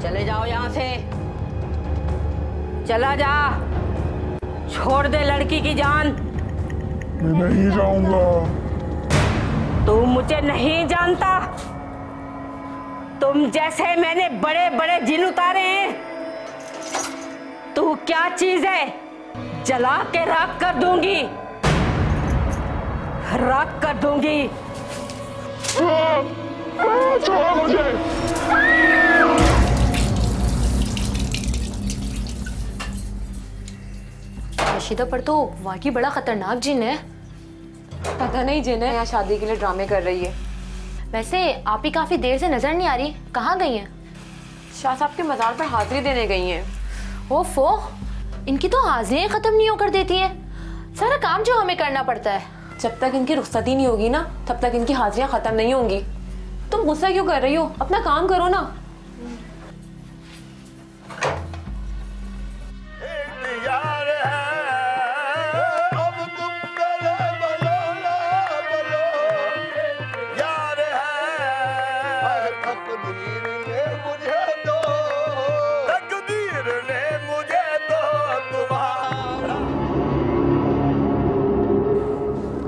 चले जाओ यहाँ से, चला जा, छोड़ दे लड़की की जान। मैं नहीं जाऊंगा। तू मुझे नहीं जानता, तुम जैसे मैंने बड़े बड़े जिन उतारे हैं। तू क्या चीज है, जला के राख कर दूंगी, राख कर दूंगी। छोड़ो मुझे। रशीदा पर तो वाकई बड़ा खतरनाक जिन है। पता नहीं जिन है, यहाँ शादी के लिए ड्रामे कर रही है। वैसे आप ही काफी देर से नजर नहीं आ रही, कहाँ गई हैं? शाह साहब के मजार पर हाजिरी देने गई हैं। ओफो, इनकी तो हाजिरियां खत्म नहीं होकर देती हैं। सारा काम जो हमें करना पड़ता है। जब तक इनकी रुखसती नहीं होगी ना, तब तक इनकी हाजिरियां खत्म नहीं होंगी। तुम गुस्सा क्यों कर रही हो? अपना काम करो ना।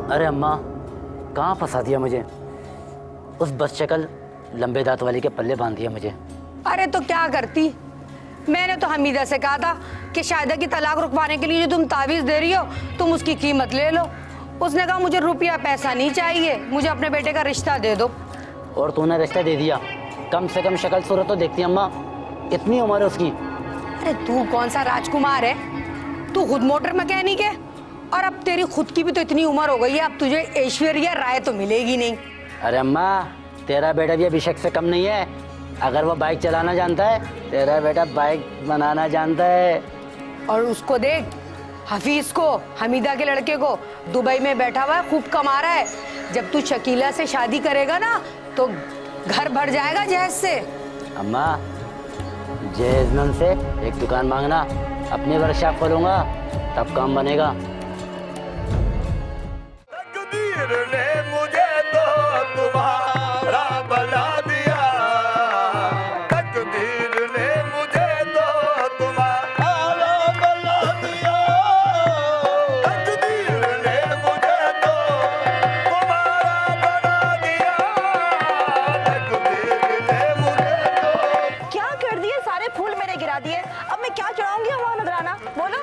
अरे अम्मा, कहाँ फंसा दिया मुझे? उस बस शक्ल लंबे दांत वाली के पल्ले बांध दिया मुझे। अरे तो क्या करती, मैंने तो हमीदा से कहा था कि शाहिदा की तलाक रुकवाने के लिए जो तुम तावीज़ दे रही हो, तुम उसकी कीमत ले लो। उसने कहा मुझे रुपया पैसा नहीं चाहिए, मुझे अपने बेटे का रिश्ता दे दो। और तूने रिश्ता दे दिया? कम से कम शक्ल सूरत तो देखती अम्मा, इतनी उम्र है उसकी। अरे तू कौन सा राजकुमार है, तू खुद मोटर मैकेनिक है, और अब तेरी खुद की भी तो इतनी उम्र हो गई है, अब तुझे ऐश्वर्या राय तो मिलेगी नहीं। अरे अम्मा, तेरा बेटा भी अभिषेक से कम नहीं है। अगर वो बाइक चलाना जानता है, तेरा बेटा बाइक बनाना जानता है। और उसको देख, हफीज को, हमीदा के लड़के को, दुबई में बैठा हुआ है, खूब कमा रहा है। जब तू शकीला से शादी करेगा ना, तो घर भर जाएगा जहेज से। अम्मा, जहेजमंद से एक दुकान मांगना, अपनी वर्कशॉप खोलूंगा, तब काम बनेगा। मुझे तो तुम्हारा बना दिया, तकदीर ने मुझे तो तुम्हारा बना दिया, तकदीर ने मुझे तो तुम्हारा बना दिया, तकदीर ने मुझे तो। क्या कर दिए, सारे फूल मेरे गिरा दिए। अब मैं क्या चढ़ाऊंगी वहाँ नजराना, बोलो।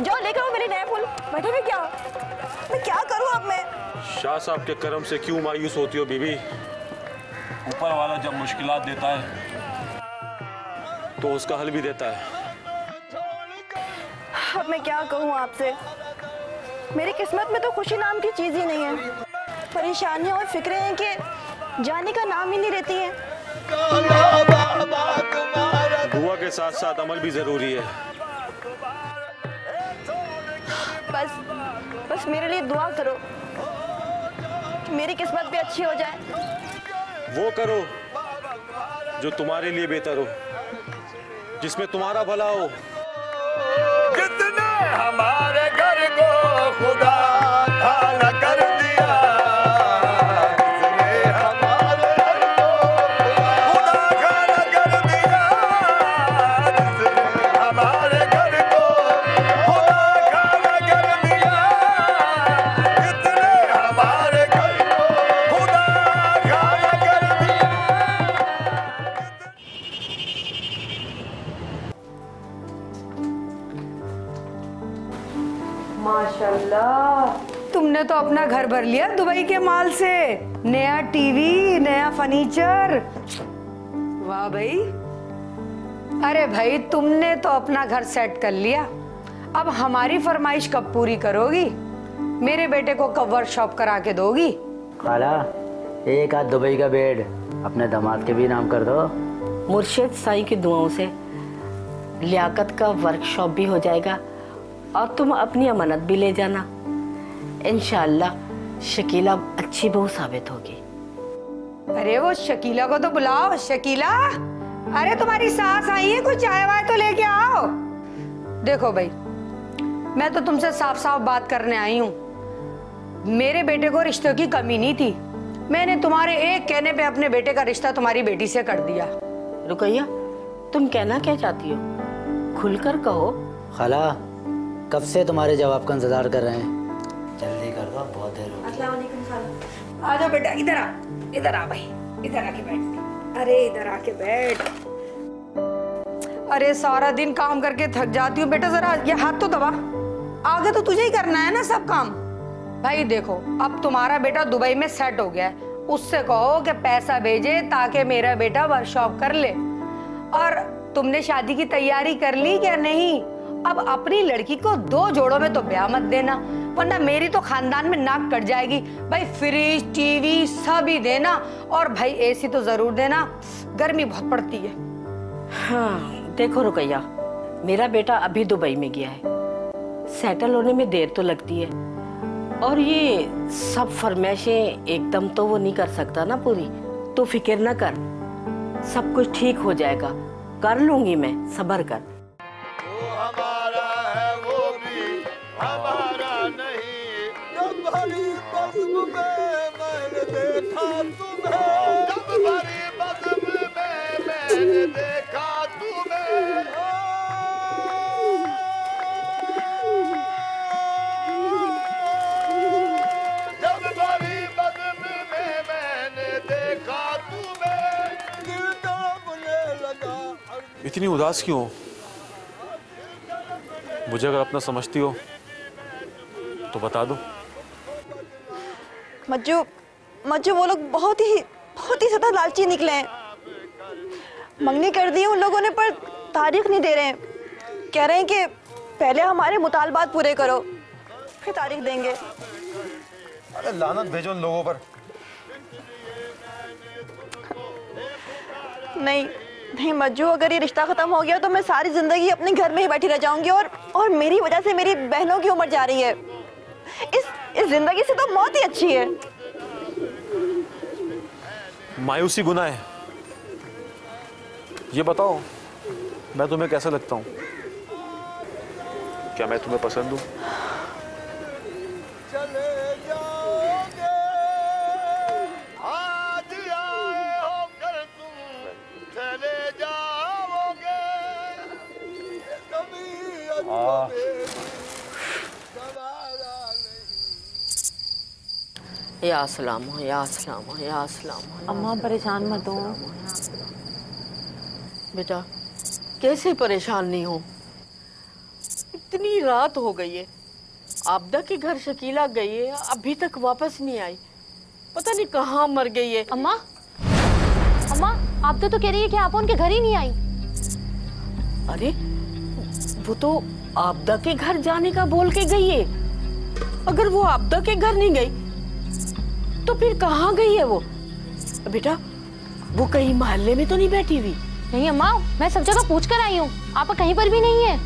जाओ लेकर आओ मेरे नए फूल। बैठे में क्या, मैं क्या करूँ अब मैं? शाह साहब के करम से क्यों मायूस होती हो बीबी? ऊपर वाला जब मुश्किलात देता है तो उसका हल भी देता है। अब मैं क्या कहूँ आपसे, मेरी किस्मत में तो खुशी नाम की चीज ही नहीं है। परेशानियां और फिक्रें हैं कि जाने का नाम ही नहीं रहती हैं। दुआ के साथ साथ अमल भी जरूरी है। बस मेरे लिए दुआ करो कि मेरी किस्मत भी अच्छी हो जाए। वो करो जो तुम्हारे लिए बेहतर हो, जिसमें तुम्हारा भला हो। कितने हमारे घर को खुदा खाना कर दिया, कितने हमारे घर को खुदा खाना कर दिया, कितने हमारे घर को खुदा खाना कर दिया, कितने हमारे घर को खुदा खाना कर दिया। माशाल्लाह, तुमने तो अपना घर भर लिया दुबई के माल से। नया टीवी, नया फर्नीचर, वाह भाई। अरे भाई, तुमने तो अपना घर सेट कर लिया, अब हमारी फरमाइश कब पूरी करोगी? मेरे बेटे को कब वर्कशॉप करा के दोगी? खाला, एक आध दुबई का बेड अपने दामाद के भी नाम कर दो। मुर्शिद साईं की दुआओं से लियाकत का वर्कशॉप भी हो जाएगा और तुम अपनी अमानत भी ले जाना। इंशाअल्लाह शकीला अच्छी बहू साबित होगी। अरे वो शकीला को तो बुलाओ। शकीला, अरे तुम्हारी सास आई है, कुछ चाय वाय तो लेके आओ। देखो भाई, मैं तो तुमसे साफ साफ बात करने आई हूँ। मेरे बेटे को रिश्तों की कमी नहीं थी, मैंने तुम्हारे एक कहने पे अपने बेटे का रिश्ता तुम्हारी बेटी से कर दिया। रुकैया, तुम कहना क्या चाहती हो? खुलकर कहो। खाला, कब से तुम्हारे जवाब का इंतजार कर रहे हैं, जल्दी कर दो, बहुत देर हो गई। अस्सलाम वालेकुम खाला। आ जाओ बेटा, इधर आ भाई, इधर आके बैठ। अरे इधर आके बैठ। अरे सारा दिन काम करके थक जाती हूँ बेटा, जरा ये हाथ तो दबा। आगे तो तुझे ही करना है ना सब काम। भाई देखो, अब तुम्हारा बेटा दुबई में सेट हो गया है, उससे कहो कि पैसा भेजे ताकि मेरा बेटा वर्कशॉप कर ले। और तुमने शादी की तैयारी कर ली क्या? नहीं। अब अपनी लड़की को 2 जोड़ों में तो ब्याह मत देना, वरना मेरी तो खानदान में नाक कट जाएगी। भाई फ्रिज, टीवी सब ही देना, और भाई एसी तो जरूर देना, गर्मी बहुत पड़ती है। हाँ देखो रुकैया, मेरा बेटा अभी दुबई में गया है, सेटल होने में देर तो लगती है, और ये सब फरमाइशें एकदम तो वो नहीं कर सकता ना पूरी। तो फिक्र ना कर, सब कुछ ठीक हो जाएगा, कर लूंगी मैं, सब्र कर। वो हमारा है वो भी हमारा नहीं, जब भरी बज़्म में मैंने देखा तुम्हें, जब भरी बज़्म में मैंने देखा तुम्हें, जब भरी बज़्म में मैंने देखा तुम्हें, दिल दबने लगा। इतनी उदास क्यों हो? मुझे अगर अपना समझती हो तो बता दो। मज्जू वो लोग बहुत ही ज्यादा लालची निकले हैं। मंगनी कर दी उन लोगों ने, पर तारीख नहीं दे रहे हैं। कह रहे हैं कि पहले हमारे मुतालबात पूरे करो, फिर तारीख देंगे। अरे लानत भेजो उन लोगों पर। नहीं मज्जू, अगर ये रिश्ता खत्म हो गया तो मैं सारी जिंदगी अपने घर में ही बैठी रह जाऊंगी, और मेरी वजह से मेरी बहनों की उम्र जा रही है। इस जिंदगी से तो मौत ही अच्छी है। मायूसी गुनाह है। ये बताओ, मैं तुम्हें कैसा लगता हूँ? क्या मैं तुम्हें पसंद हूँ? चले जाओगे, आज आए हो कल तुम चले जाओगे, कभी अजनबी सवारा नहीं। या सलाम हो, या सलाम हो, या सलाम हो। अम्मा परेशान मत हो। बेटा कैसे परेशान नहीं हो? इतनी रात हो गई है, आबदा के घर शकीला गई है, अभी तक वापस नहीं आई, पता नहीं कहाँ मर गई है। अम्मा आप तो कह रही है कि आप उनके घर ही नहीं आई। अरे वो तो आबदा के घर जाने का बोल के गई है। अगर वो आबदा के घर नहीं गई तो फिर कहाँ गई है वो? बेटा वो कहीं मोहल्ले में तो नहीं बैठी हुई? नहीं अम्मा, मैं सब जगह पूछ कर आई हूँ, आप कहीं पर भी नहीं है।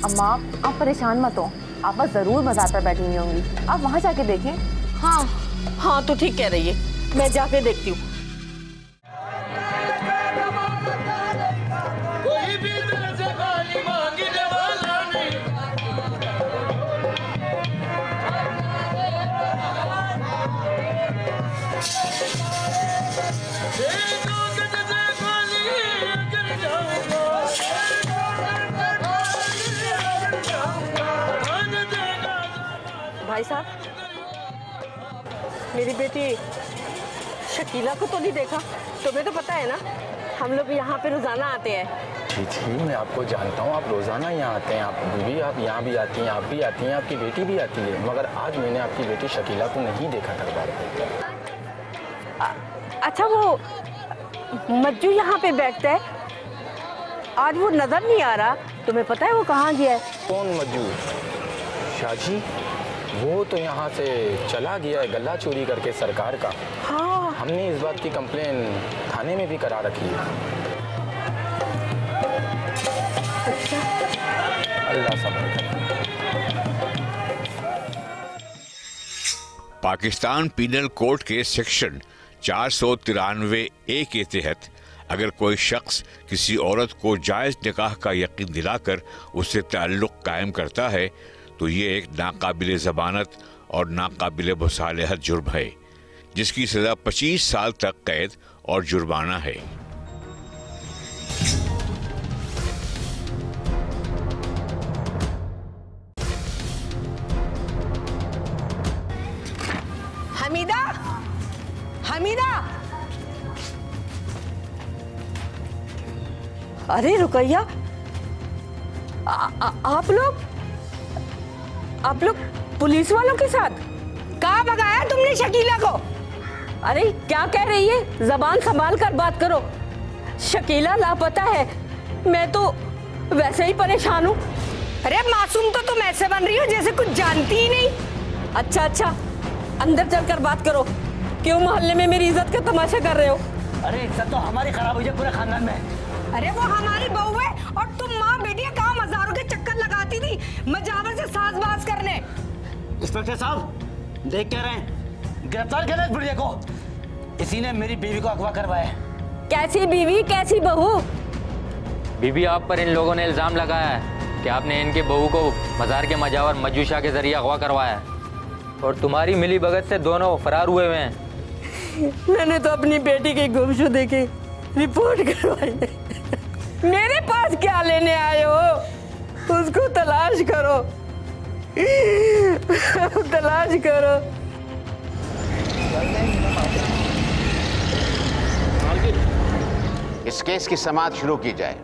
अम्मा आप परेशान मत हो, आप जरूर मज़ार पर बैठी हुई होंगी, आप वहाँ जाके देखें। हाँ तो ठीक कह रही है, मैं जाके देखती हूँ। कोई भी दिल से खाली मांगने वाला नहीं। भाई साहब, मेरी बेटी शकीला को तो नहीं देखा? तुम्हें तो पता है ना, हम लोग यहाँ पे रोजाना आते हैं। जी मैं आपको जानता हूँ, आप रोजाना यहाँ आते हैं, आप बीवी आप यहाँ भी आती हैं, आप भी आती हैं, आपकी बेटी भी आती है, मगर आज मैंने आपकी बेटी शकीला को नहीं देखा दरबार पे। अच्छा वो मज्जू यहाँ पे बैठता है, आज वो नजर नहीं आ रहा, तुम्हें पता है वो कहाँ गया है? कौन मज्जू? शाजी, वो तो यहाँ से चला गया है गला चोरी करके सरकार का। हाँ हमने इस बात की कंप्लेन थाने में भी करा रखी है। अच्छा, अल्लाह सब्र करे। पाकिस्तान पीनल कोड के सेक्शन 493 ए के तहत अगर कोई शख्स किसी औरत को जायज़ निकाह का यकीन दिलाकर उससे ताल्लुक़ कायम करता है तो ये एक नाकाबिले ज़मानत और नाकाबिले मुसालहत जुर्म है, जिसकी सज़ा 25 साल तक कैद और जुर्माना है। अरे रुकैया, आप लोग पुलिस वालों के साथ कहाँ भगाया तुमने शकीला को? अरे क्या कह रही है, जबान संभाल कर बात करो। शकीला लापता है, मैं तो वैसे ही परेशान हूँ। अरे मासूम तो तुम ऐसे बन रही हो जैसे कुछ जानती ही नहीं। अच्छा, अंदर चलकर बात करो। क्यों मोहल्ले में मेरी इज्जत का तमाशा कर रहे हो? अरे इज्जत तो हमारी खराब हुई है पूरे खानदान में। अरे वो हमारी बहू है और तुम माँ बेटी कहाँ मजारों के चक्कर लगाती थी मजावर से साजबाज करने। इंस्पेक्टर साहब देख क्या रहे हैं, गिरफ्तार करें इस बुढ़िया को। इसी ने मेरी बीवी को अगवा करवाया। कैसी बीवी कैसी बहू? बीबी, आप पर इन लोगों ने इल्जाम लगाया है कि आपने इनके बहू को मजार के मजावर मजूशा के जरिए अगवा करवाया है और तुम्हारी मिली भगत से दोनों फरार हुए हुए हैं। मैंने तो अपनी बेटी की गुमशुदगी की रिपोर्ट करवाई है। मेरे पास क्या लेने आए हो? उसको तलाश करो, तलाश करो। इस केस की समाअत शुरू की जाए।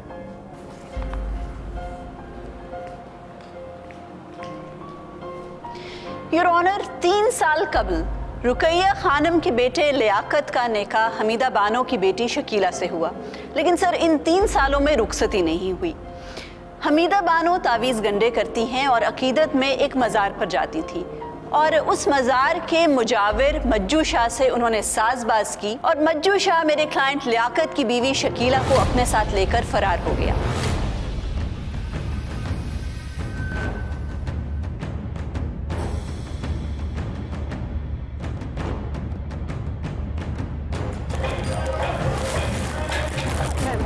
योर ऑनर, 3 साल कबल रुकैया खानम के बेटे लियाकत का निकाह हमीदा बानो की बेटी शकीला से हुआ, लेकिन सर इन 3 सालों में रुखसती नहीं हुई। हमीदा बानो तावीज़ गंडे करती हैं और अकीदत में एक मज़ार पर जाती थी और उस मज़ार के मुजाविर मज्जू शाह से उन्होंने साजबाज की और मज्जू शाह मेरे क्लाइंट लियाकत की बीवी शकीला को अपने साथ लेकर फरार हो गया।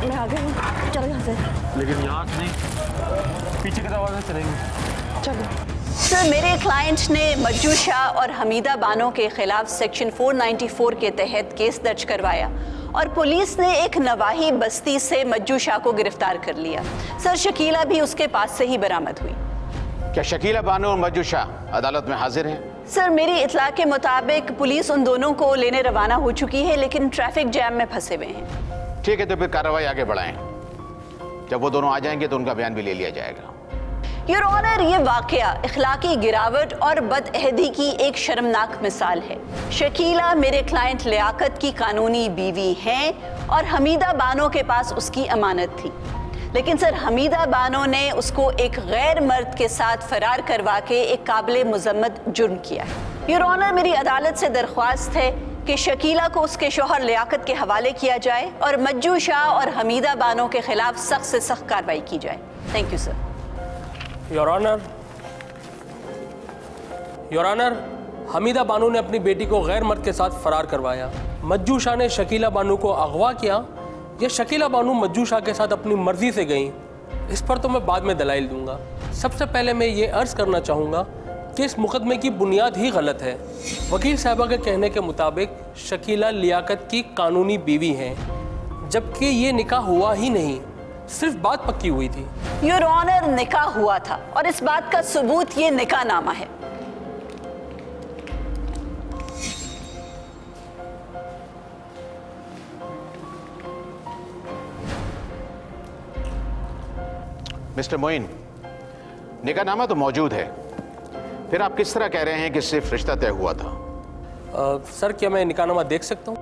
मैं आ गई हूँ, चलो यहाँ से। लेकिन यहाँ से नहीं, पीछे के दरवाजे से चलेंगे। चलो सर, मेरे क्लाइंट ने मज्जू शाह और हमीदा बानो के खिलाफ सेक्शन 494 के तहत केस दर्ज करवाया और पुलिस ने एक नवाही बस्ती से मज्जू शाह को गिरफ्तार कर लिया। सर, शकीला भी उसके पास से ही बरामद हुई। क्या शकीला बानो और मज्जू शाह अदालत में हाजिर हैं? सर, मेरी इत्तला के मुताबिक पुलिस उन दोनों को लेने रवाना हो चुकी है, लेकिन ट्रैफिक जैम में फंसे हुए हैं। ठीक है, तो फिर कार्रवाई आगे बढ़ाएं। जब वो दोनों आ जाएंगे तो उनका बयान भी ले लिया जाएगा। योर ऑनर, ये वाकया इखलाकी गिरावट और बदअहदी की एक शर्मनाक मिसाल है। शकीला मेरे क्लाइंट लियाकत की कानूनी बीवी हैं और हमीदा बानो के पास उसकी अमानत थी, लेकिन सर हमीदा बानो ने उसको एक गैर मर्द के साथ फरार करवा के एक काबिल मुजम्मत जुर्म किया है। योर ऑनर, मेरी अदालत से दरख्वास्त है कि शकीला को उसके शौहर लियाकत के हवाले किया जाए और मज्जू शाह और हमीदा बानो के खिलाफ सख्त से सख्त कार्रवाई की जाए। Thank you sir. Your honour, Hamida Bano ने अपनी बेटी को गैर मर्द के साथ फरार करवाया। मज्जू शाह ने शकीला बानो को अगवा किया या शकीला बानो मज्जू शाह के साथ अपनी मर्जी से गई, इस पर तो मैं बाद में दलाइल दूंगा। सबसे पहले मैं ये अर्ज करना चाहूँगा कि इस मुकदमे की बुनियाद ही गलत है। वकील साहबा के कहने के मुताबिक शकीला लियाकत की कानूनी बीवी हैं, जबकि ये निकाह हुआ ही नहीं, सिर्फ बात पक्की हुई थी। योर ऑनर, निकाह हुआ था और इस बात का सबूत ये निकाह नामा है। मिस्टर मोइन, निकाहनामा तो मौजूद है, फिर आप किस तरह कह रहे हैं कि सिर्फ रिश्ता तय हुआ था? सर, क्या मैं निकाहनामा देख सकता हूँ?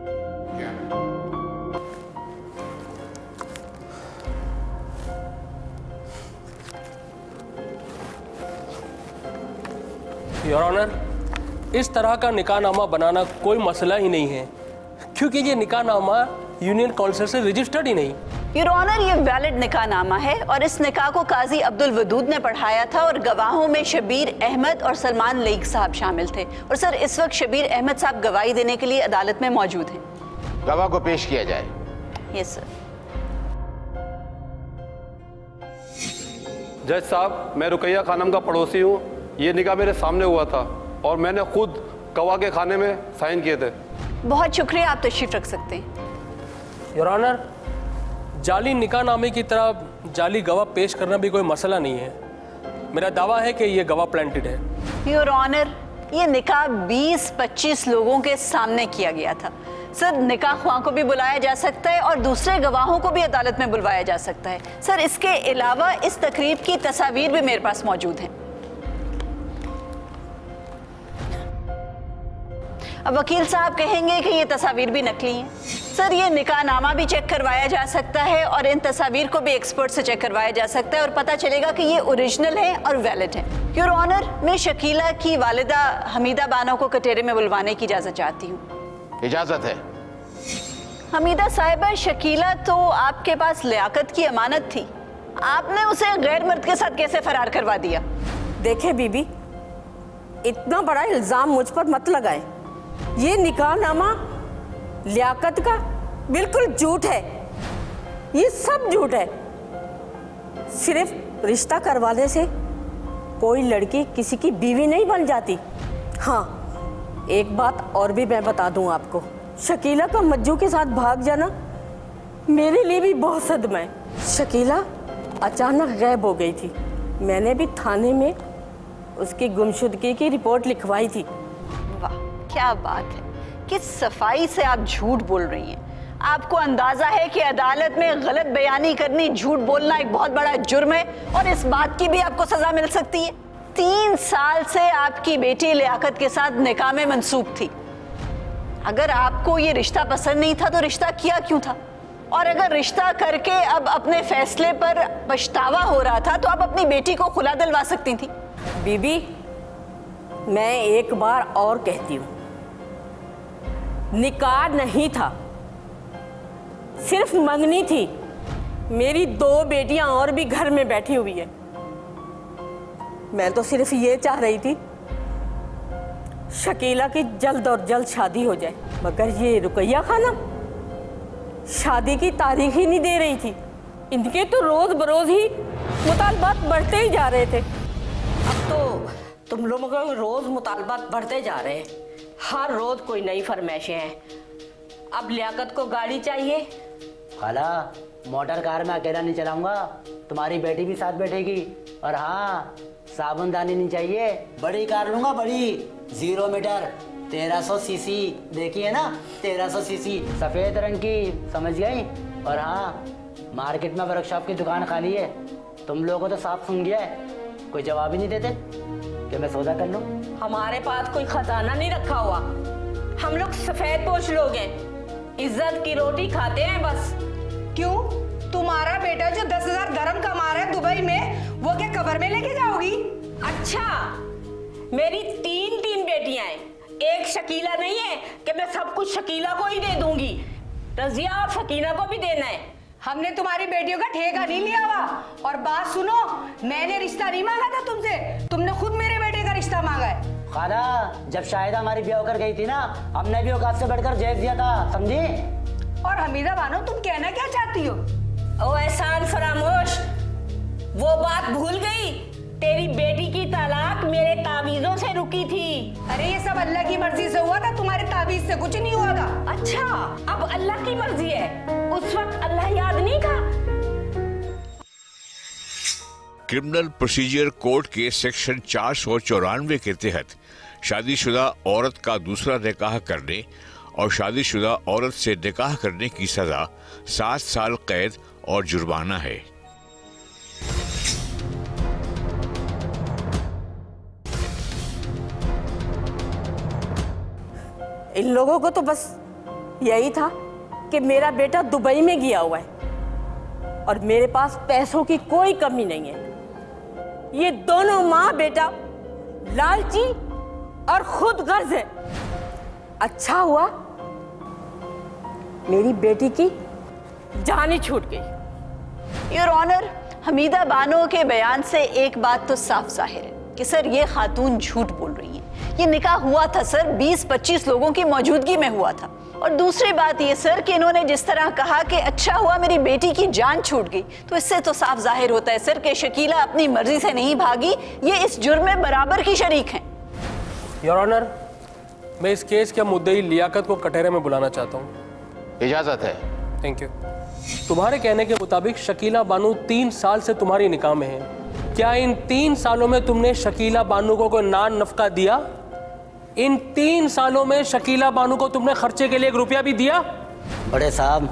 योर ऑनर, इस तरह का निकाहनामा बनाना कोई मसला ही नहीं है, क्योंकि ये निकाहनामा यूनियन काउंसिल से रजिस्टर्ड ही नहीं। योर ऑनर, ये वैलिड निकाहनामा है और इस निकाह को काजी अब्दुल वदूद ने पढ़ाया था और गवाहों में शबीर अहमद और सलमान लईक साहब शामिल थे। और सर, इस वक्त शबीर अहमद साहब गवाही देने के लिए अदालत में मौजूद हैं। गवाह को पेश किया जाए। Yes sir. जज साहब, मैं रुकैया खानम का पड़ोसी हूँ। ये निकाह मेरे सामने हुआ था और मैंने खुद गवाह के खाने में साइन किए थे। बहुत शुक्रिया, आप तशरीफ रख सकते हैं। योर ऑनर, जाली निकाहनामे की तरह जाली गवाह पेश करना भी कोई मसला नहीं है। मेरा दावा है कि ये गवाह प्लांटेड है। योर ऑनर, ये निकाह 20-25 लोगों के सामने किया गया था। सर निकाह ख्वाह को भी बुलाया जा सकता है और दूसरे गवाहों को भी अदालत में बुलवाया जा सकता है। सर इसके अलावा इस तकरीब की तस्वीर भी मेरे पास मौजूद हैं। अब वकील साहब कहेंगे कि ये तस्वीर भी नकली हैं। सर ये निकाहनामा भी चेक करवाया जा सकता है और इन तस्वीर को भी एक्सपर्ट से चेक करवाया जा सकता है और पता चलेगा कि ये ओरिजिनल है और वैलिड है। योर ऑनर, मैं शकीला की वालिदा हमीदा बानो को कटहरे में बुलवाने की इजाज़त चाहती हूँ। इजाज़त है। हमीदा साहिबा, शकीला तो आपके पास लियाकत की अमानत थी, आपने उसे गैर मर्द के साथ कैसे फरार करवा दिया? देखे बीबी, इतना बड़ा इल्ज़ाम मुझ पर मत लगाए। ये निकाहनामा लियाकत का बिल्कुल झूठ है, ये सब झूठ है। सिर्फ रिश्ता करवाने से कोई लड़की किसी की बीवी नहीं बन जाती। हाँ, एक बात और भी मैं बता दूं आपको, शकीला का मज्जू के साथ भाग जाना मेरे लिए भी बहुत सदमा है। शकीला अचानक गायब हो गई थी, मैंने भी थाने में उसकी गुमशुदगी की रिपोर्ट लिखवाई थी। वाह क्या बात है, किस सफाई से आप झूठ बोल रही हैं। आपको अंदाजा है कि अदालत में गलत बयानी करनी, झूठ बोलना एक बहुत बड़ा जुर्म है और इस बात की भी आपको सजा मिल सकती है। 3 साल से आपकी बेटी लियाकत के साथ निकाह में मंसूब थी। अगर आपको ये रिश्ता पसंद नहीं था तो रिश्ता किया क्यों था? और अगर रिश्ता करके अब अपने फैसले पर पछतावा हो रहा था तो आप अपनी बेटी को खुला दिलवा सकती थी। बीबी, मैं एक बार और कहती हूँ, निकाह नहीं था, सिर्फ मंगनी थी। मेरी 2 बेटियां और भी घर में बैठी हुई है। मैं तो सिर्फ ये चाह रही थी शकीला की जल्द और जल्द शादी हो जाए, मगर ये रुकैया खानम शादी की तारीख ही नहीं दे रही थी। इनके तो रोज बरोज ही मुतालबात बढ़ते ही जा रहे थे। अब तो तुम लोगों के रोज मुतालबात बढ़ते जा रहे हैं, हर रोज कोई नई फरमाइशें हैं। अब लियाकत को गाड़ी चाहिए। खाला, मोटर कार में अकेला नहीं चलाऊंगा, तुम्हारी बेटी भी साथ बैठेगी। और हाँ, साबुनदानी नहीं चाहिए, बड़ी कार लूंगा, बड़ी 0 मीटर 1300 सीसी, देखी है ना 1300 सीसी, सफेद रंग की, समझ गई। और हाँ, मार्केट में वर्कशॉप की दुकान खाली है, तुम लोगों को तो साफ सुन गया है, कोई जवाब ही नहीं देते कि मैं सौदा कर लूं। हमारे पास कोई खजाना नहीं रखा हुआ, हम लोग सफेद पोश लोग हैं, इज्जत की रोटी खाते हैं बस। क्यों? तुम्हारा बेटा जो 10,000 दरम कमा रहा है दुबई में, वो क्या कब्र में लेके जाओगी? अच्छा, मेरी 3 बेटियां हैं, एक शकीला नहीं है कि मैं सब कुछ शकीला को ही दे दूंगी। रजिया और शकीला को भी देना है। हमने तुम्हारी बेटियों का ठेका नहीं लिया हुआ। और बात सुनो, मैंने रिश्ता नहीं मांगा था तुमसे, तुमने खुद मेरे बेटे का रिश्ता मांगा है। खाला, जब शाहिदा हमारी ब्याह होकर गई थी ना, हमने भी औकात से बढ़कर जेब दिया था, समझी। और हमीदा बानो, तुम कहना क्या चाहती हो? ओ एहसान फरामोश, वो बात भूल गई, तेरी बेटी की तलाक मेरे तावीजों से रुकी थी। अरे ये सब अल्लाह की मर्जी से हुआ था, तुम्हारे तावीज से कुछ नहीं हुआ था। अच्छा, अब अल्लाह की मर्जी है, उस वक्त अल्लाह याद नहीं था। क्रिमिनल प्रोसीजर कोड के सेक्शन 494 के तहत शादीशुदा औरत का दूसरा निकाह करने और शादीशुदा औरत से निकाह करने की सजा 7 साल कैद और जुर्माना है। इन लोगों को तो बस यही था कि मेरा बेटा दुबई में गया हुआ है और मेरे पास पैसों की कोई कमी नहीं है। ये दोनों माँ बेटा लालची और खुद गर्ज है। अच्छा हुआ मेरी बेटी की जान ही छूट गई। योर ऑनर, हमीदा बानो के बयान से एक बात तो साफ जाहिर है कि सर ये खातून झूठ बोल रही है। ये निकाह हुआ था सर 20-25 लोगों की मौजूदगी में हुआ था। और दूसरी बात ये सर कि इन्होंने जिस तरह कहा कि अच्छा हुआ मेरी बेटी की जान छूट गई, तो इससे तो साफ जाहिर होता है सर कि शकीला अपनी मर्जी से नहीं भागी, ये इस जुर्म में बराबर की शरीक हैं। योर ऑनर, मैं इस केस के मुद्दई लियाकत को कटहरे में बुलाना चाहता हूँ। इजाजत है। Thank you. तुम्हारे कहने के मुताबिक शकीला बानू 3 साल से तुम्हारी निकाह में है। क्या इन 3 सालों में तुमने शकीला बानू को कोई नान नफका दिया? इन 3 सालों में शकीला बानू को तुमने खर्चे के लिए 1 रुपया भी दिया? बड़े साहब,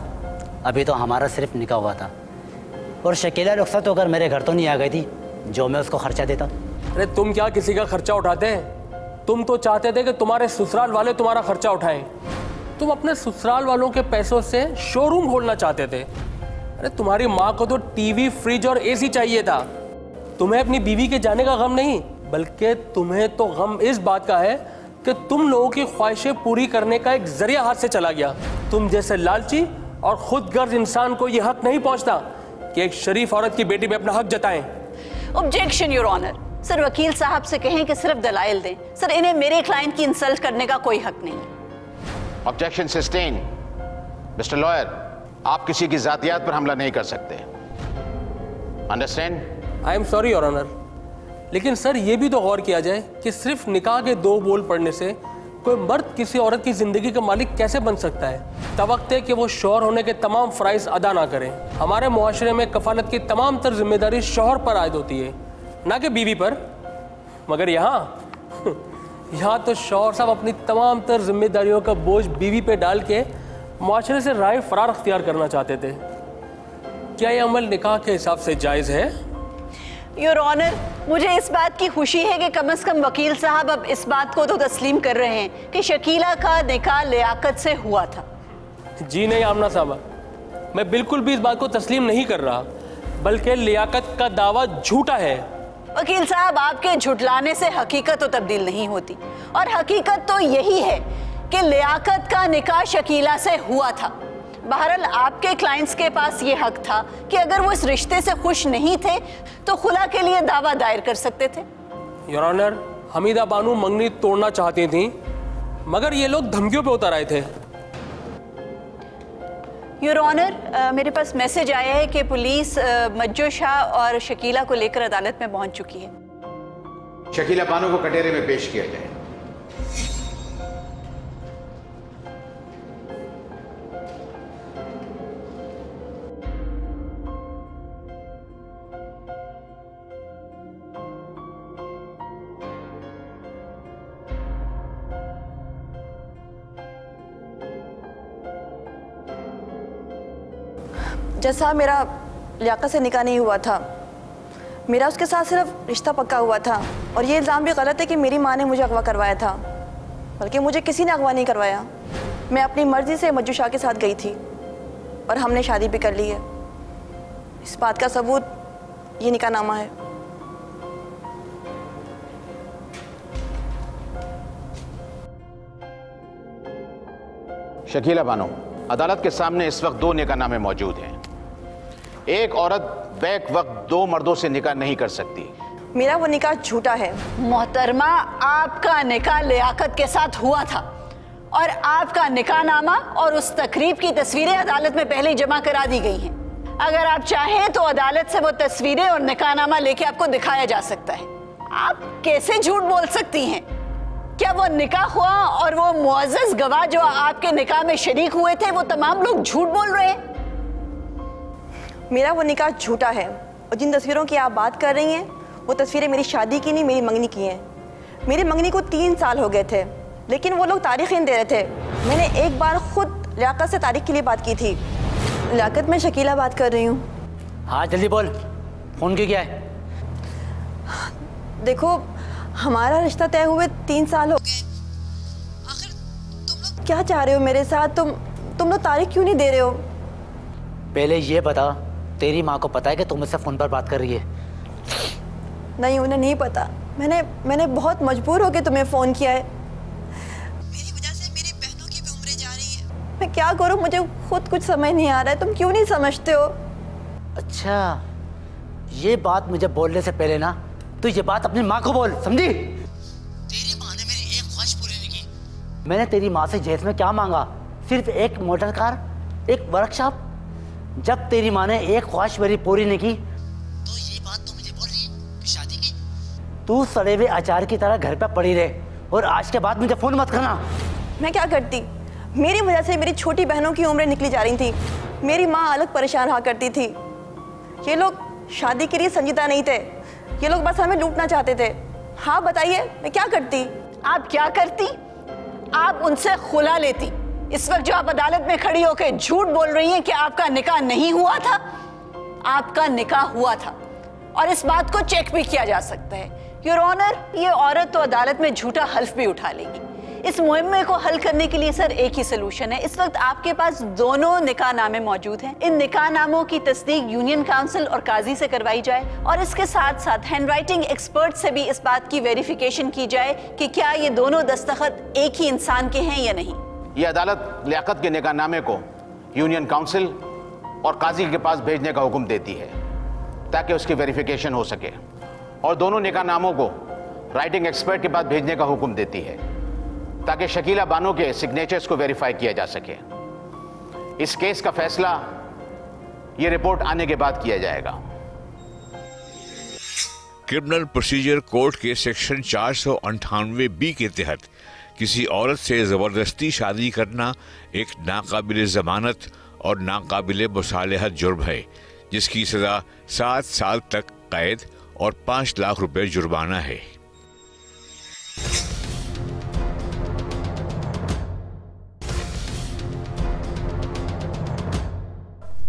अभी तो हमारा सिर्फ निकाह हुआ था और शकीला रुखसत होकर मेरे घर तो नहीं आ गई थी जो मैं उसको खर्चा देता। अरे तुम क्या किसी का खर्चा उठाते? तुम तो चाहते थे कि तुम्हारे ससुराल वाले तुम्हारा खर्चा उठाएं। तुम अपने ससुराल वालों के पैसों से शोरूम खोलना चाहते थे। अरे तुम्हारी माँ को तो टीवी, फ्रिज और एसी चाहिए था। तुम्हें अपनी बीवी के जाने का गम नहीं, बल्कि तुम्हें तो गम इस बात का है कि तुम लोगों की ख्वाहिशें पूरी करने का एक जरिया हाथ से चला गया। तुम जैसे लालची और खुदगर्ज इंसान को यह हक नहीं पहुंचता कि एक शरीफ औरत की बेटी पे अपना हक जताएं। Objection your honour. सर, वकील साहब से कहें कि सिर्फ दलाइल दें। सर, इन्हें मेरे क्लाइंट की इंसल्ट करने का कोई हक नहीं है। Objection sustain. मिस्टर लॉयर, आप किसी की जातियात पर हमला नहीं कर सकते। Understand? I am sorry your honour, लेकिन सर ये भी तो गौर किया जाए कि सिर्फ निकाह के 2 बोल पढ़ने से कोई मर्द किसी औरत की जिंदगी का मालिक कैसे बन सकता है? तवक्ते कि वो शौहर होने के तमाम फ़राइज़ अदा ना करें। हमारे मुआशरे में कफालत की तमाम तर जिम्मेदारी शौहर पर आयद होती है, ना कि बीवी पर। मगर यहाँ तो शौहर साहब अपनी तमाम तर जिम्मेदारियों का बोझ बीवी पे डाल के मुआशरे से राह फरार अख्तियार करना चाहते थे। क्या ये अमल निकाह के हिसाब से जायज़ है? योर ऑनर, मुझे इस बात की खुशी है कि कम से कम वकील साहब अब इस बात को तो तस्लीम कर रहे हैं कि शकीला का निकाह लियाकत से हुआ था। जी नहीं आमना साहबा, मैं बिल्कुल भी इस बात को तस्लीम नहीं कर रहा, बल्कि लियाकत का दावा झूठा है। वकील साहब, आपके झुठलाने से हकीकत तो तब्दील नहीं होती, और हकीकत तो यही है कि लियाकत का निकाह शकीला से हुआ था। बहरहाल आपके क्लाइंट्स के पास ये हक था कि अगर वो इस रिश्ते से खुश नहीं थे तो खुला के लिए दावा दायर कर सकते थे। योर ऑनर, हमीदा बानू मंगनी तोड़ना चाहती थी, मगर ये लोग धमकियों पे उतर आए थे। योर ऑनर, मेरे पास मैसेज आया है कि पुलिस मज्जू शाह और शकीला को लेकर अदालत में पहुंच चुकी है। शकीला बानू को कटहरे में पेश किया जाए। जैसा मेरा लियाकत से निकाह नहीं हुआ था, मेरा उसके साथ सिर्फ रिश्ता पक्का हुआ था, और ये इल्ज़ाम भी गलत है कि मेरी माँ ने मुझे अगवा करवाया था, बल्कि मुझे किसी ने अगवा नहीं करवाया। मैं अपनी मर्ज़ी से मज्जू शाह के साथ गई थी और हमने शादी भी कर ली है। इस बात का सबूत ये निकाहनामा है। शकीला बानो, अदालत के सामने इस वक्त 2 निकाहनामे मौजूद हैं। एक औरत बैक वक्त 2 मर्दों से निकाह नहीं कर सकती। मेरा वो निकाह झूठा है। मोहतरमा, आपका निकाह लियाकत के साथ हुआ था, और आपका निकाहनामा और उस तकरीब की तस्वीरें अदालत में पहले ही जमा करा दी गई हैं। अगर आप चाहें तो अदालत से वो तस्वीरें और निकाहनामा लेके आपको दिखाया जा सकता है। आप कैसे झूठ बोल सकती हैं? क्या वो निकाह हुआ और वो मुअज़्ज़ज़ गवाह जो आपके निकाह में शरीक हुए थे, वो तमाम लोग झूठ बोल रहे हैं? मेरा वो निकाह झूठा है, और जिन तस्वीरों की आप बात कर रही हैं वो तस्वीरें मेरी शादी की नहीं, मेरी मंगनी की हैं। मेरी मंगनी को 3 साल हो गए थे, लेकिन वो लोग तारीख नहीं दे रहे थे। मैंने एक बार खुद लियाकत से तारीख के लिए बात की थी। लियाकत, मैं शकीला बात कर रही हूँ। हाँ जल्दी बोल, फोन क्यों किया है? देखो, हमारा रिश्ता तय हुए 3 साल हो गए। आखिर तुम लोग क्या चाह रहे हो मेरे साथ? तुम लोग तारीख क्यों नहीं दे रहे हो? पहले ये बता, तेरी माँ को पता है कि तुम मुझसे फोन पर बात कर रही है? नहीं, उन्हें नहीं पता। मैंने बहुत मजबूर होकर तुम्हें फ़ोन किया है। मेरी वजह से मेरी बहनों की भी उम्रें जा रही है। मैं क्या करूँ, मुझे खुद कुछ समझ नहीं आ रहा है। तुम क्यों नहीं समझते हो? अच्छा, ये बात मुझे बोलने से पहले ना तू ये बात अपनी माँ को बोल, समझी? तेरी माँ ने मेरी एक ख्वाहिश पूरी नहीं की। मैंने तेरी माँ से जहेज में क्या मांगा? सिर्फ एक मोटर कार, एक वर्कशॉप। जब तेरी माँ ने एक ख्वाहिश मेरी पूरी नहीं की तो ये बात तू मुझे बोल रही है कि शादी की? तू सड़े हुए अचार की तरह घर पे पड़ी रहे, और आज के बाद मुझे फोन मत करना। मैं क्या करती? मेरी वजह से मेरी छोटी बहनों की उम्रें निकली जा रही थी। मेरी माँ अलग परेशान रहा करती थी। ये लोग शादी के लिए संजीदा नहीं थे। ये लोग बस हमें लूटना चाहते थे। हाँ बताइए, मैं क्या करती? आप क्या करती? आप उनसे खुला लेती। इस वक्त जो आप अदालत में खड़ी होकर झूठ बोल रही हैं कि आपका निकाह नहीं हुआ था, आपका निकाह हुआ था और इस बात को चेक भी किया जा सकता है। योर ऑनर, ये औरत तो अदालत में झूठा हल्फ भी उठा लेगी। इस मुहिम्मे को हल करने के लिए सर एक ही सलूशन है। इस वक्त आपके पास दोनों निकाहनामे मौजूद हैं। इन निकाहनामों की तस्दीक यूनियन काउंसिल और काजी से करवाई जाए और इसके साथ साथ हैंडराइटिंग एक्सपर्ट से भी इस बात की वेरिफिकेशन की जाए कि क्या ये दोनों दस्तखत एक ही इंसान के हैं या नहीं। ये अदालत लियाकत के निकाहनामे को यूनियन काउंसिल और काजी के पास भेजने का हुक्म देती है ताकि उसकी वेरिफिकेशन हो सके, और दोनों निकाहनामों को राइटिंग एक्सपर्ट के पास भेजने का हुक्म देती है ताकि शकीला बानो के सिग्नेचर्स को वेरीफाई किया जा सके। इस केस का फैसला ये रिपोर्ट आने के बाद किया जाएगा। क्रिमिनल प्रोसीजर कोड के सेक्शन 498 बी के तहत किसी औरत से जबरदस्ती शादी करना एक नाकाबिल जमानत और नाकाबिल मुसालहत जुर्म है, जिसकी सजा 7 साल तक कैद और 5 लाख रुपए जुर्माना है।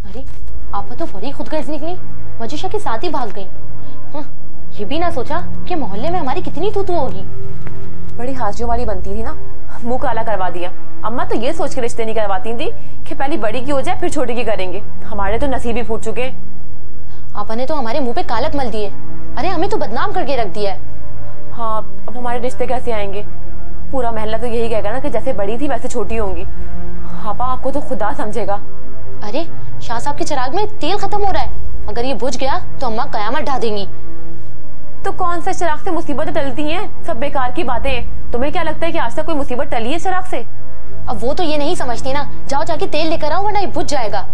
अरे आपा तो बड़ी खुदगर्ज निकली, मजुशा के साथ ही भाग गई। ये भी ना सोचा कि मोहल्ले में हमारी कितनी तू होगी। बड़ी हाजियों वाली बनती थी ना, मुंह काला करवा दिया। अम्मा तो ये सोच के रिश्ते नहीं करवाती थी कि पहले बड़ी की हो जाए फिर छोटी की करेंगे। हमारे तो नसीब ही फूट चुके। आपा ने तो हमारे मुंह पे कालक मल दिए। अरे हमें तो बदनाम करके रख दिया है। हाँ, अब हमारे रिश्ते कैसे आएंगे? पूरा मोहल्ला तो यही कहेगा ना कि जैसे बड़ी थी वैसे छोटी होंगी। आपा आपको तो खुदा समझेगा। अरे शाह साहब के चिराग में तेल खत्म हो रहा है, अगर ये बुझ गया तो अम्मा कयामत ढा देंगी। तो कौन सा चिराग से मुसीबतें टलती हैं? सब बेकार की बातें हैं। तुम्हें क्या लगता है कि आज तक कोई मुसीबत टली है चिराग से? अब वो तो ये नहीं समझती ना। जाओ जाके तेल लेकर आओ वरना ये बुझ जाएगा।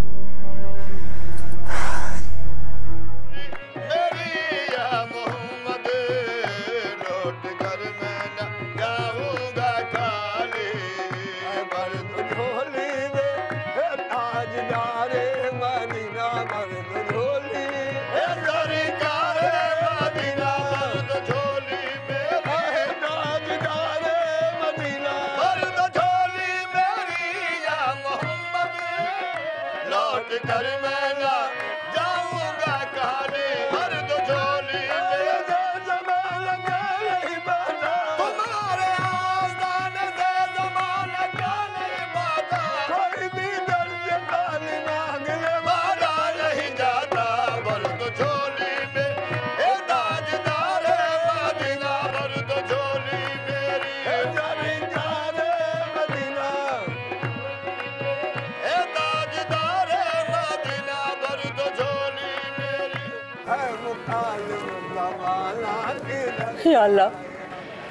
या अल्लाह,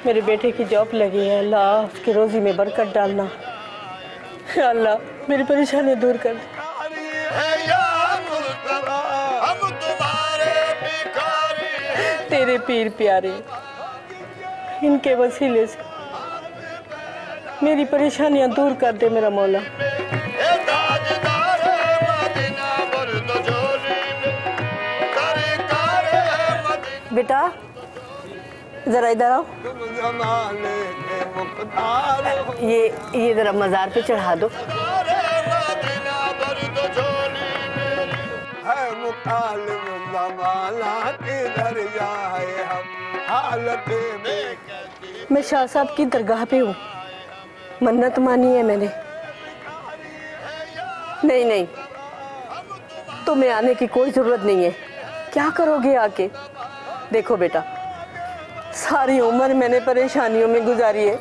मेरे बेटे की जॉब लगी है, अल्लाह उसकी रोजी में बरकत डालना। या अल्लाह मेरी परेशानी दूर कर। तेरे पीर प्यारे, इनके वसीले से मेरी परेशानियां दूर कर दे मेरा मौला। बेटा जरा इधर आओ, ये जरा मजार पे चढ़ा दो। मैं शाह साहब की दरगाह पे हूँ, मन्नत मानी है मैंने। नहीं नहीं, तुम्हें आने की कोई जरूरत नहीं है। क्या करोगे आके? देखो बेटा, सारी उम्र मैंने परेशानियों में गुजारी है,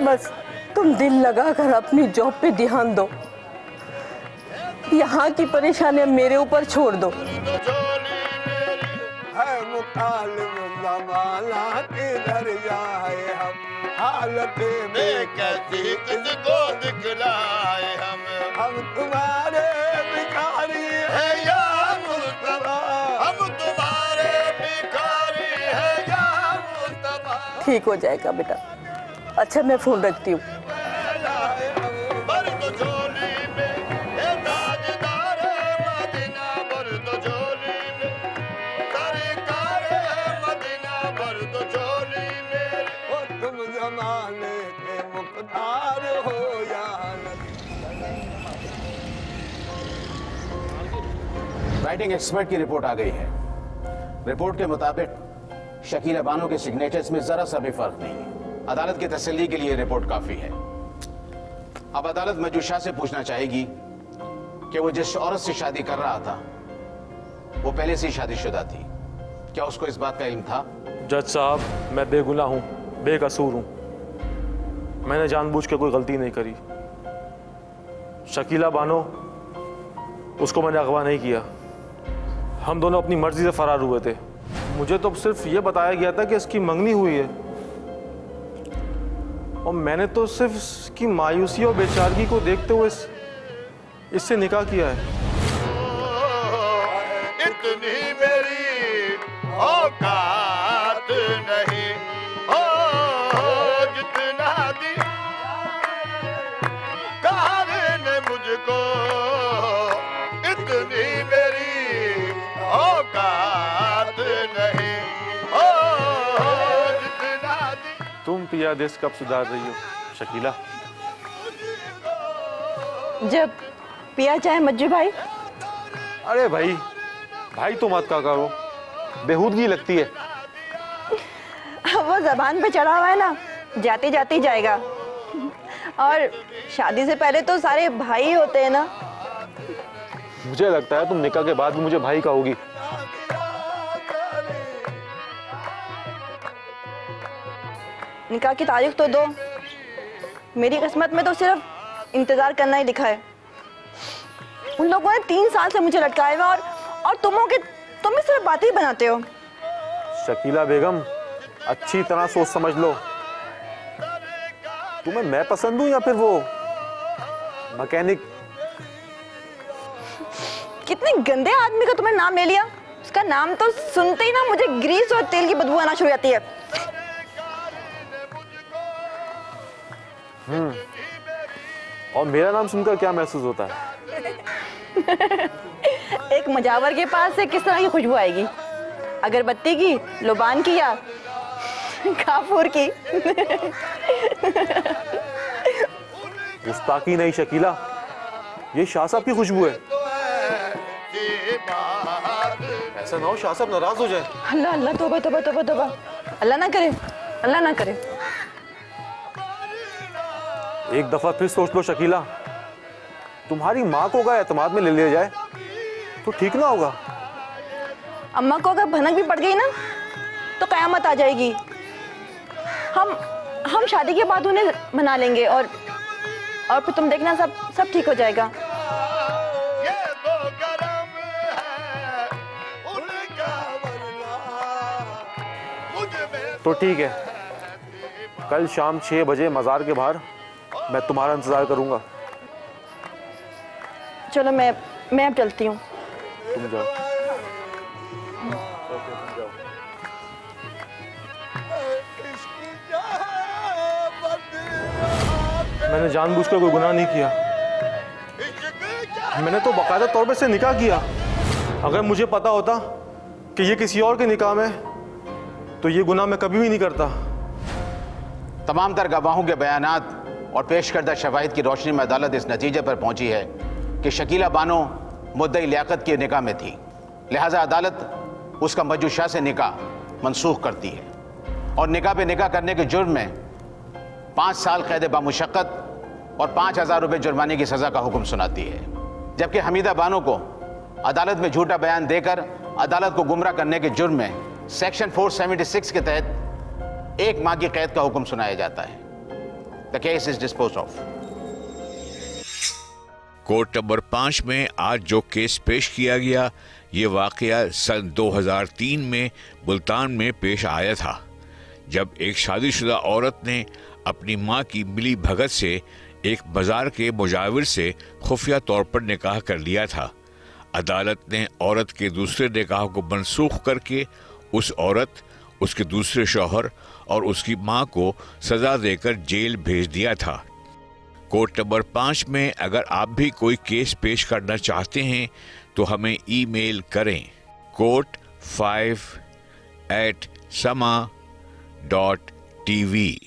बस तुम दिल लगाकर अपनी जॉब पे ध्यान दो। यहाँ की परेशानियां मेरे ऊपर छोड़ दो। हालत में कैसी किसको दिखलाए हम तुम्हारे भिखारी है या मुस्तफा, हम तुम्हारे भिखारी है या मुस्तफा। ठीक हो जाएगा बेटा। अच्छा मैं फोन रखती हूँ। सरकार मदीना भर दो झोली में। राइटिंग एक्सपर्ट की रिपोर्ट आ गई है। रिपोर्ट के मुताबिक शकीला बानो के सिग्नेचर्स में जरा सा भी फर्क नहीं है। अदालत की तसल्ली के लिए रिपोर्ट काफी है। अब अदालत मजूशा से पूछना चाहेगी कि वो जिस औरत से शादी कर रहा था वो पहले से ही शादीशुदा थी। क्या उसको इस बात का इल्म था? जज साहब, मैं बेगुनाह हूँ, बेकसूर हूँ। मैंने जानबूझ के कोई गलती नहीं करी। शकीला बानो, उसको मैंने अगवा नहीं किया। हम दोनों अपनी मर्जी से फरार हुए थे। मुझे तो सिर्फ ये बताया गया था कि इसकी मंगनी हुई है, और मैंने तो सिर्फ इसकी मायूसी और बेचारगी को देखते हुए इससे निकाह किया है। इतनी मेरी औकात नहीं हो जितना दी कार ने मुझको, इतनी मेरी औकात नहीं हो जितना दी। तुम पिया देश कब सुधार रही हो शकीला? जब पिया चाहे मज्जू भाई। अरे भाई, भाई तो मत का करो, बेहूदगी लगती है। वो जबान पे चढ़ा हुआ है ना, जाते जाते जाएगा। और शादी से पहले तो सारे भाई होते हैं ना। मुझे लगता है तुम निकाह के बाद भी मुझे भाई कहोगी। निकाह की तारीख तो दो। मेरी किस्मत में तो सिर्फ इंतजार करना ही लिखा है। उन लोगों ने 3 साल से मुझे लटकाया हुआ, और तुम भी सिर्फ बातें ही बनाते हो। शकीला बेगम, अच्छी तरह सोच समझ लो। तुम्हें मैं पसंद हूं या फिर वो मैकेनिक? कितने गंदे आदमी का तुमने नाम ले लिया। उसका नाम तो सुनते ही ना मुझे ग्रीस और तेल की बदबू आना शुरू हो जाती है। और मेरा नाम सुनकर क्या महसूस होता है? एक मजावर के पास से किस तरह की खुशबू आएगी? अगरबत्ती की, लुबान की, या काफूर की? गुस्ताखी नहीं शकीला, ये शाह साहब की खुशबू है। ऐसा ना हो शाह साहब नाराज हो जाए। अल्लाह अल्लाह, तौबा तौबा तौबा तौबा। अल्लाह ना करे, अल्लाह ना करे। एक दफा फिर सोच लो शकीला, तुम्हारी माँ को अगर एतमाद में ले लिया जाए तो ठीक ना होगा। अम्मा को अगर भनक भी पड़ गई ना तो कयामत आ जाएगी। हम शादी के बाद उन्हें मना लेंगे, और फिर तुम देखना सब ठीक हो जाएगा। तो ठीक है, कल शाम 6 बजे मज़ार के बाहर मैं तुम्हारा इंतजार करूंगा। चलो मैं अब चलती हूँ। तुम जाओ। मैंने जानबूझकर कोई गुनाह नहीं किया। मैंने तो बाकायदा तौर पे से निकाह किया। अगर मुझे पता होता कि ये किसी और के निकाह में, तो ये गुनाह मैं कभी भी नहीं करता। तमाम तर गवाहों के बयानात और पेश करदा शवाहिद की रोशनी में अदालत इस नतीजे पर पहुंची है कि शकीला बानो मुद्दई लियाकत के निकाह में थी। लिहाजा अदालत उसका मज्जू शाह से निकाह मनसूख करती है और निकाह पे निकाह करने के जुर्म में 5 साल कैद बामुशक्कत और 5000 रुपये जुर्माने की सज़ा का हुक्म सुनाती है। जबकि हमीदा बानो को अदालत में झूठा बयान देकर अदालत को गुमराह करने के जुर्म में सेक्शन 476 के तहत 1 माह की कैद का हुक्म सुनाया जाता है। The case is disposed of. Court number 5 में आज जो केस पेश किया गया, ये वाकया सन 2003 में मुल्तान में पेश आया था, जब एक शादीशुदा औरत ने अपनी मां की मिली भगत से एक बाजार के मुजाविर से खुफिया तौर पर निकाह कर लिया था। अदालत ने औरत के दूसरे निकाह को मनसूख करके उस औरत, उसके दूसरे शौहर और उसकी मां को सजा देकर जेल भेज दिया था। कोर्ट नंबर 5 में अगर आप भी कोई केस पेश करना चाहते हैं तो हमें ईमेल करें court5@sama.tv।